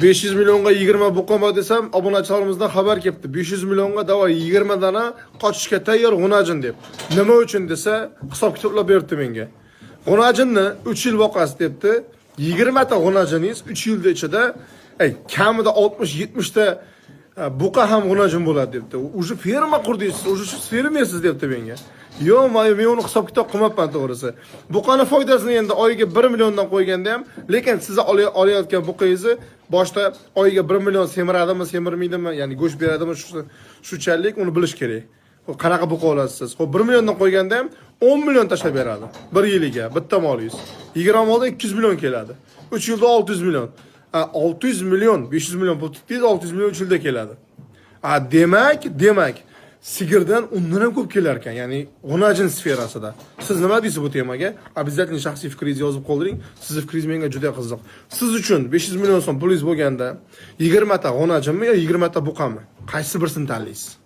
500 millionga 20 buqama desam, obunachilarimizdan xabar kelibdi. 500 millionga davo 20 dana qochishga tayyor g'unajin deb. Nima uchun desa, hisob kitoblab berdi menga. G'unajinni 3 yil boqasiz debdi. 20 ta g'unajiningiz 3 yilda ichida kamida 60-70 ta buqa ham g'unajin bo'ladi debdi. Uje ferma qurdingiz, uje shu fermersiz debdi menga. Yo'q, men uni hisob kitob qilmabman to'g'risi. Buqani foydasini endi oyiga 1 milliondan qo'yganda ham, lekin siz olayotgan buqangizni boshda oyiga 1 million semiradimi, semirmaydimi, ya'ni go'sht beradimi, shunchalik uni bilish kerak. Qanaqa buqa olasiz? Xo'p, 1 milliondan qo'yganda ham 10 million tashlab beradi. 1 yiliga bitta molingiz. 20 molda 200 million keladi. 3 yilda 600 million. 600 million, 500 million pul tutdingiz, 600 million 3 yilda keladi. Demak, sigirdan undan ham ko'p kelar ekan, ya'ni g'unajin sferasida. Siz nima deysiz bu temaga? Обязательно shaxsiy fikringizni yozib qoldiring. Sizning fikringiz menga juda qiziq. Siz uchun 500 million so'm pulingiz bo'lganda 20 ta g'unajinmi yo 20 ta buqami? Qaysi birisini tanlaysiz?